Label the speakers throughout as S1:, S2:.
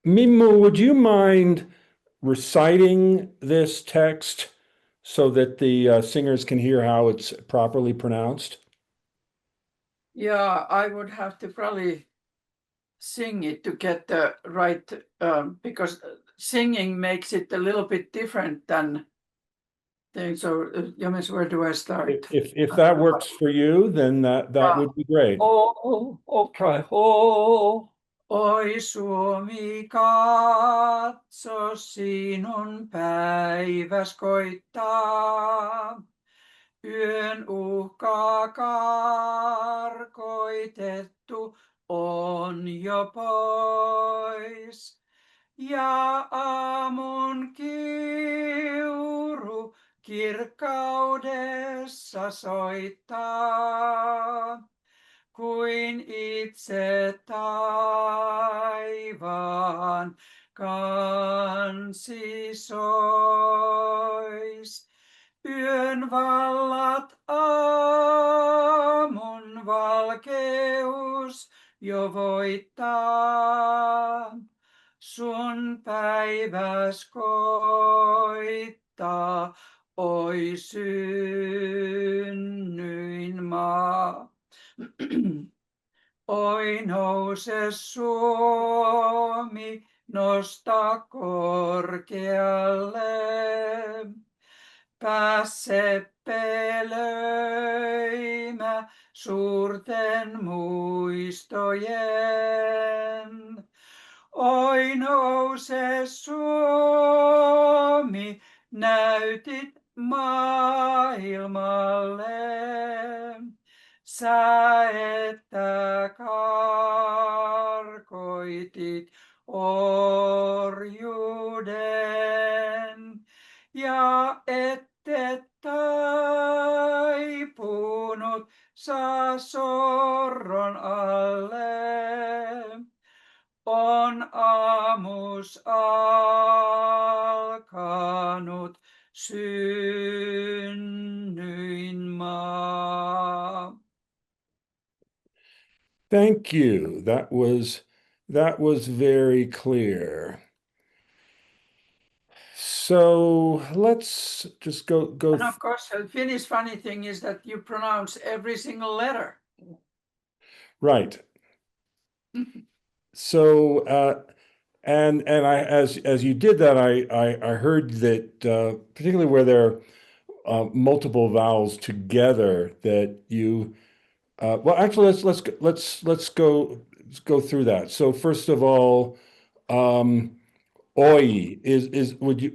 S1: Mimmu, would you mind reciting this text so that the singers can hear how it's properly pronounced?
S2: Yeah, I would have to probably sing it to get the right, because singing makes it a little bit different than thing. So, Jomis, where do I start?
S1: If that works for you, then that would be great.
S3: I'll try. Oh,
S2: Oi Suomi, katso sinun päiväs koittaa. Yön uhka karkoitettu on jo pois. Ja aamun kiuru kirkkaudessa soittaa, kuin itse taivaan kansi sois. Yön vallat aamun valkeus jo voittaa. Sun päiväs koittaa, oi synnyin maa. Oi nouse Suomi, nosta korkealle. Pääse pelöimä suurten muistojen. Oi nouse Suomi, näytit maailmalle. Sä että karkoitit orjuuden ja ette taipunut saa sorron alle. On aamus alkanut synnyin maa.
S1: Thank you. That was very clear. So let's just go.
S2: And of course, the Finnish funny thing is that you pronounce every single letter.
S1: Right. So and I as you did that, I heard that particularly where there are multiple vowels together, that you well, actually let's go through that. So first of all, oi is would you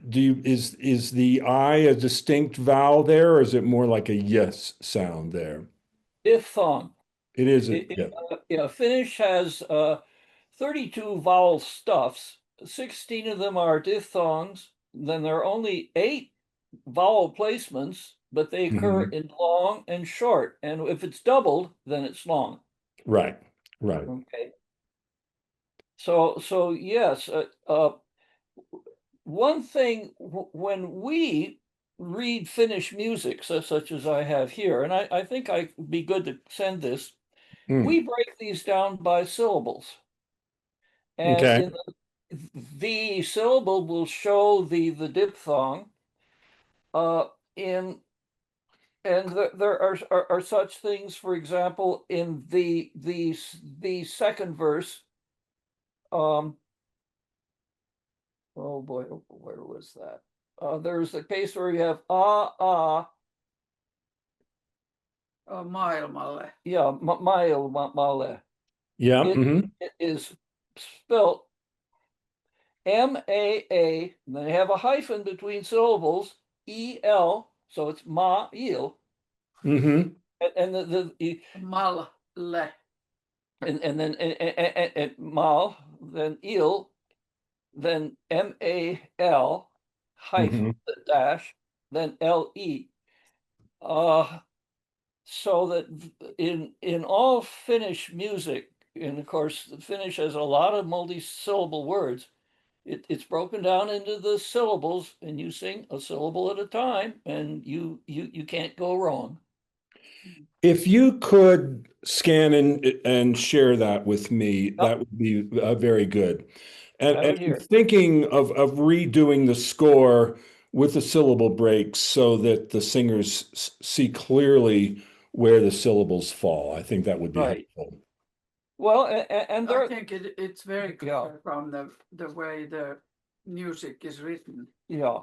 S1: do you is the I a distinct vowel there, or is it more like a yes sound there?
S3: diphthong.
S1: It is a
S3: It,
S1: yeah.
S3: Finnish has 32 vowel stuffs. 16 of them are diphthongs. Then there are only 8 vowel placements, but they occur
S1: Mhm.
S3: in long and short. And if it's doubled, then it's long.
S1: Right, right.
S3: Okay. So yes, one thing when we read Finnish music, such as I have here, and I think I'd be good to send this, we
S1: Mm.
S3: break these down by syllables. And
S1: Okay.
S3: in the syllable will show the diphthong. In and there are such things, for example, in the second verse. Oh boy, where was that? There's a case where you have
S2: Maailmalle.
S3: yeah, male.
S1: Yeah.
S3: It is spelt M-A-A, and they have a hyphen between syllables, E-L, so it's ma-il.
S1: Mm-hmm.
S3: And
S2: Malle.
S3: and then and mal, then il, then M-A-L
S1: Mm-hmm.
S3: hyphen dash, then L-E. So that in all Finnish music, and of course Finnish has a lot of multi-syllable words, it's broken down into the syllables, and you sing a syllable at a time, and you can't go wrong.
S1: If you could scan and share that with me,
S3: Yep.
S1: that would be very good.
S3: I
S1: And
S3: would
S1: I'm
S3: hear.
S1: thinking of redoing the score with the syllable breaks so that the singers see clearly where the syllables fall. I think that would be
S3: Right.
S1: helpful.
S3: Well, and
S2: I
S3: there,
S2: think it's very
S3: yeah,
S2: clear from the way the music is written.
S3: yeah.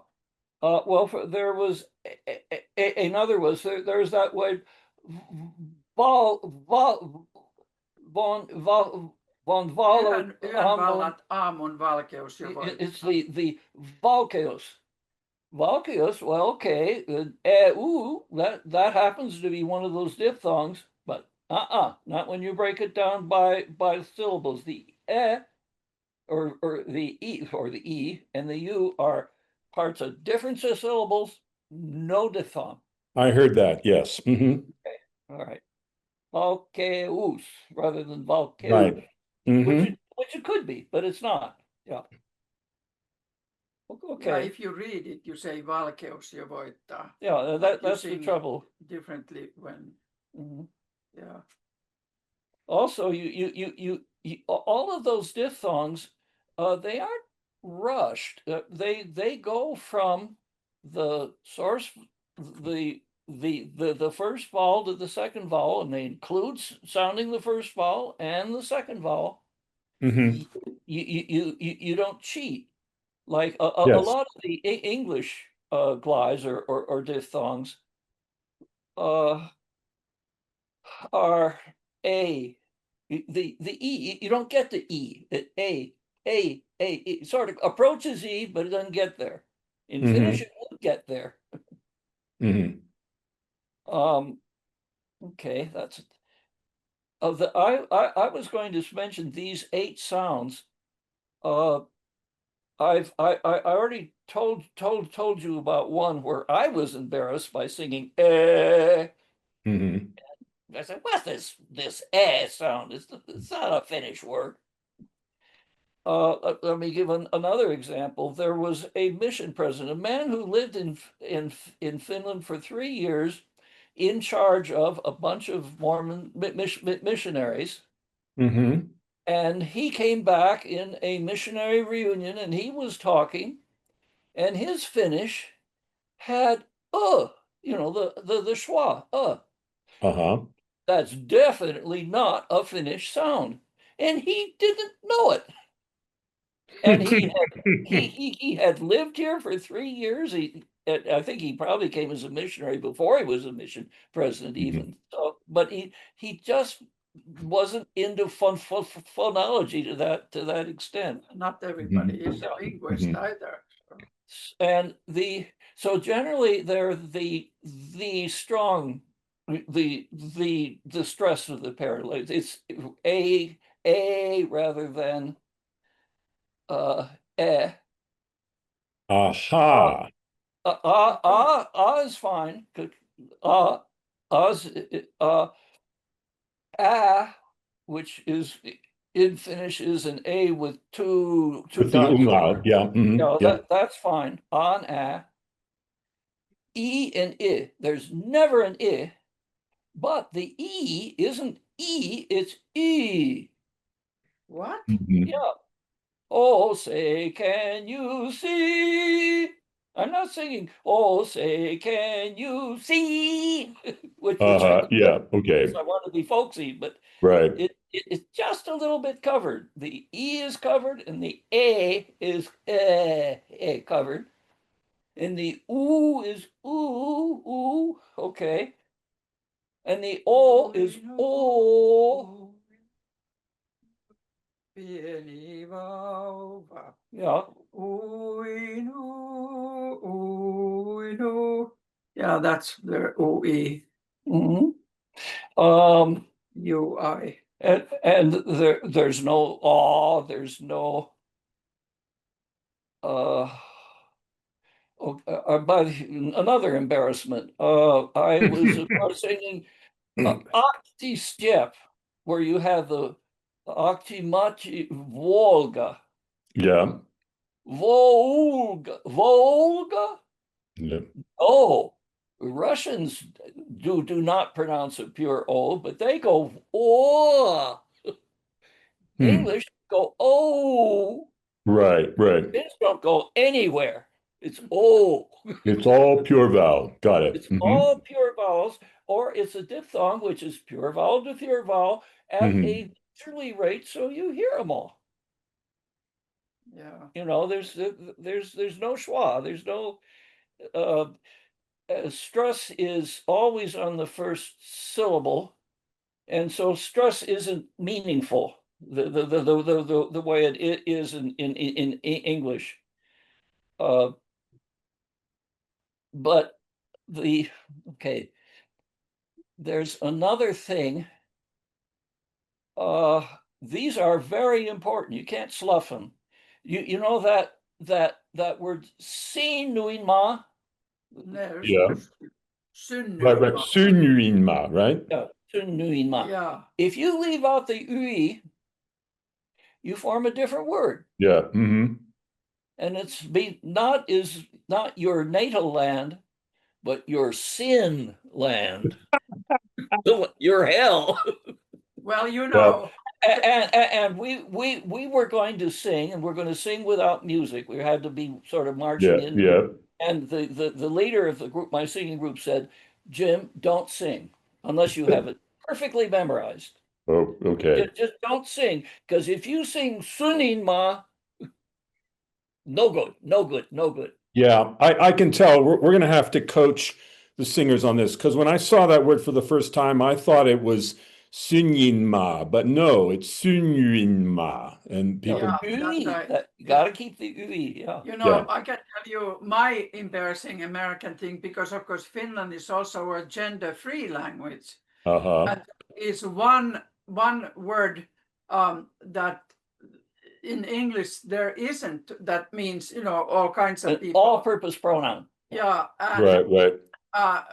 S3: Well, there was another was there's that word vol vol von valo
S2: Yön vallat aamun valkeus jo
S3: it's
S2: voittaa.
S3: the Valkeos. Valkeos, well, okay, ooh, that happens to be one of those diphthongs, but not when you break it down by syllables. The or the e and the u are parts of different syllables, no diphthong.
S1: I heard that. Yes.
S3: Okay, all right. Valkeus rather than Valkeus,
S1: Right. Hmm.
S3: which it could be, but it's not. Yeah.
S2: Yeah,
S3: Okay.
S2: if you read it, you say valkeus jo voittaa.
S3: Yeah,
S2: But you
S3: that's the
S2: sing
S3: trouble.
S2: differently when,
S3: Mhm.
S2: yeah.
S3: Also, all of those diphthongs, they aren't rushed. They go from the source, the first vowel to the second vowel, and they include sounding the first vowel and the second vowel.
S1: Hmm.
S3: You don't cheat like a
S1: Yes.
S3: lot of the English glides or diphthongs uh, are a the e you don't get the e it sort of approaches e but it doesn't get there. In Finnish
S1: Hmm.
S3: it would get there.
S1: Hmm.
S3: um okay, that's of the I was going to mention these 8 sounds. uh I already told you about one where I was embarrassed by singing
S1: Hmm.
S3: I said, what's this eh sound? It's not a Finnish word. Let me give another example. There was a mission president, a man who lived in Finland for 3 years, in charge of a bunch of Mormon missionaries.
S1: Hmm.
S3: And he came back in a missionary reunion, and he was talking, and his Finnish had the schwa
S1: Uh-huh.
S3: That's definitely not a Finnish sound, and he didn't know it. And he had lived here for 3 years. I think he probably came as a missionary before he was a mission president, even so. But he just wasn't into phonology to that extent.
S2: Not everybody
S1: Mhm.
S2: is a linguist
S1: Mhm.
S2: either. So.
S3: And so generally they're the strong the stress of the parallel. It's a rather than eh. Uh,
S1: Aha.
S2: Okay.
S3: is fine. Uh, Us, ah, which is in Finnish is an a with two
S1: With the
S3: dots over
S1: umlaut.
S3: it.
S1: Yeah.
S3: Yeah,
S1: Yeah.
S3: that's fine. On ah, and I. There's never an I, but the E isn't E, it's E.
S2: What?
S1: Mhm.
S3: Yeah. Oh, say, can you see? I'm not singing, oh, say, can you see? which I could
S1: Yeah.
S3: because
S1: Okay.
S3: I want to be folksy, but
S1: Right.
S3: it's just a little bit covered. The E is covered and the A is covered. And the ooh is ooh, ooh, okay. And the O is O.
S2: Pieni vauva.
S3: Yeah.
S2: Uinu, uinu. Yeah, that's the OE,
S3: Mhm. Um,
S2: UI.
S3: and there's no awe, there's no uh by another embarrassment. I was singing Octi Step, where you have the Octi Machi Volga.
S1: Yeah.
S3: Volga.
S1: Yeah.
S3: Oh, Russians do not pronounce it pure O, but they go oh.
S1: Hmm.
S3: English go oh.
S1: Right, right.
S3: Finns don't go anywhere. It's oh,
S1: It's all pure vowel. Got it.
S3: it's all pure vowels, or it's a diphthong, which is pure vowel to pure vowel at
S1: Hmm.
S3: a leisurely rate, so you hear them all.
S2: Yeah.
S3: You know, there's no schwa, there's no uh, stress is always on the first syllable, and so stress isn't meaningful the way it is in English. Uh, but the okay, there's another thing. Uh, these are very important. You can't slough them. You know that word sinuinma.
S2: No,
S1: Yeah. Right, right.
S2: synnyma.
S1: Sunuinma, right?
S3: Yeah, sinuinma.
S2: Yeah.
S3: If you leave out the ui, you form a different word,
S1: Yeah.
S3: and it's be not is not your natal land, but your sin land, your hell.
S2: Well, you
S1: Yeah.
S2: know,
S3: And we were going to sing, and we're going to sing without music. We had to be sort of marching
S1: Yeah.
S3: in,
S1: Yeah.
S3: and the leader of the group, my singing group, said, "Jim, don't sing unless you have it perfectly memorized.
S1: Oh, okay.
S3: Just don't sing, because if you sing Sunin Ma, no good, no good, no good."
S1: Yeah, I can tell we're going to have to coach the singers on this because when I saw that word for the first time, I thought it was Sunyinma, but no, it's Sunyinma. And
S3: No,
S1: people,
S2: yeah, that's
S3: ui,
S2: right.
S3: that you got
S2: Yeah.
S3: to keep the ui. Yeah.
S2: You
S1: yeah,
S2: know, I can tell you my embarrassing American thing because, of course, Finland is also a gender-free language,
S1: uh-huh,
S2: and is one word that in English there isn't. That means all kinds of
S3: An
S2: people.
S3: all-purpose pronoun.
S2: Yeah, and
S1: right, right.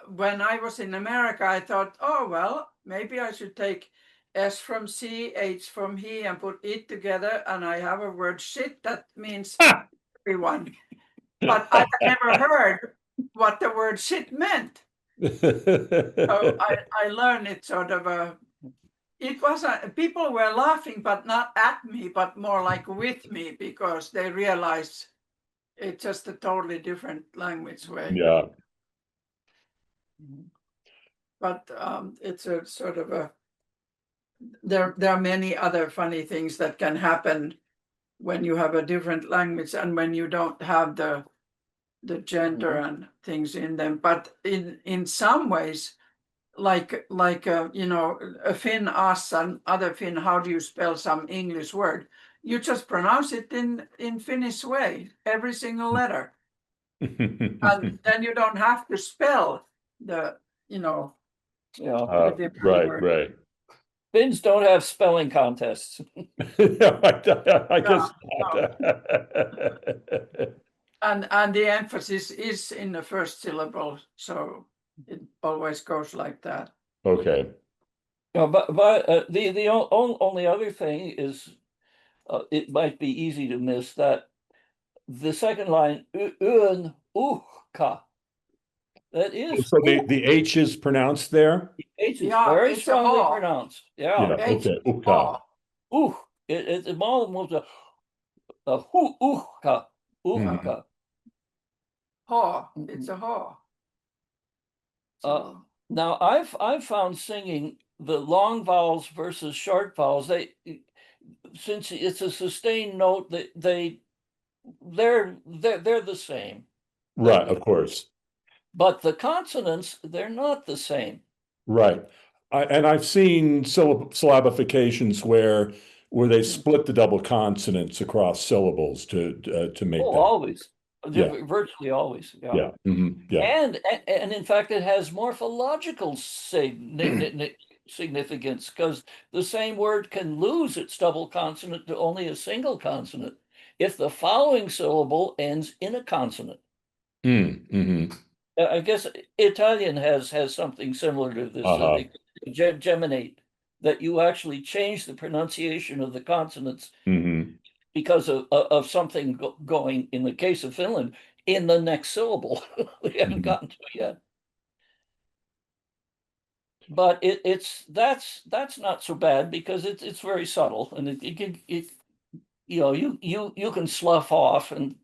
S2: when I was in America, I thought, oh well, maybe I should take S from C, H from he, and put it together, and I have a word shit that means everyone. But I had never heard what the word shit meant. So I learned it sort of it was people were laughing, but not at me, but more like with me because they realized it's just a totally different language way.
S1: Yeah.
S2: But it's a sort of a there are many other funny things that can happen when you have a different language and when you don't have the gender and things in them. But in some ways, like a Finn asks an other Finn, how do you spell some English word? You just pronounce it in Finnish way, every single letter, and then you don't have to spell the you know
S3: Yeah.
S2: the different
S1: Right,
S2: word.
S1: right.
S3: Finns don't have spelling contests.
S1: Yeah, I
S2: Yeah,
S1: guess
S2: no.
S1: not.
S2: And the emphasis is in the first syllable, so it always goes like that.
S1: Okay.
S3: No, but only other thing is it might be easy to miss that the second line un uhka, that is
S1: So the H is pronounced there?
S3: H is
S2: Yeah,
S3: very
S2: it's a
S3: strongly
S2: haw.
S3: pronounced. Yeah,
S1: Yeah,
S2: H
S1: okay. Okay.
S2: haw.
S3: uh, it almost a hu uhka
S2: Yeah,
S3: uhka.
S2: haw. It's a haw.
S3: Uh,
S2: So
S3: now I've found singing the long vowels versus short vowels. They since it's a sustained note, they're the same.
S1: Right, of course.
S3: But the consonants, they're not the same.
S1: Right. And I've seen syllabifications where they
S3: Mm.
S1: split the double consonants across syllables to make
S3: Oh,
S1: that.
S3: always,
S1: Yeah,
S3: virtually always, yeah.
S1: yeah, yeah.
S3: And in fact, it has morphological significance because the same word can lose its double consonant to only a single consonant if the following syllable ends in a consonant.
S1: Mm-hmm.
S3: I guess Italian has something similar to this,
S1: Uh-huh.
S3: geminate, that you actually change the pronunciation of the consonants
S1: Mm-hmm.
S3: because of something going, in the case of Finland, in the next syllable. We haven't
S1: Mm-hmm.
S3: gotten to it yet. But that's not so bad because it's very subtle and it you know, you can slough off and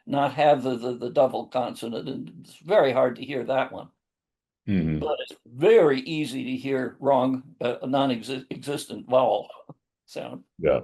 S3: not have the double consonant, and it's very hard to hear that one.
S1: Hmm.
S3: But it's very easy to hear wrong, a non-existent vowel sound.
S1: Yeah.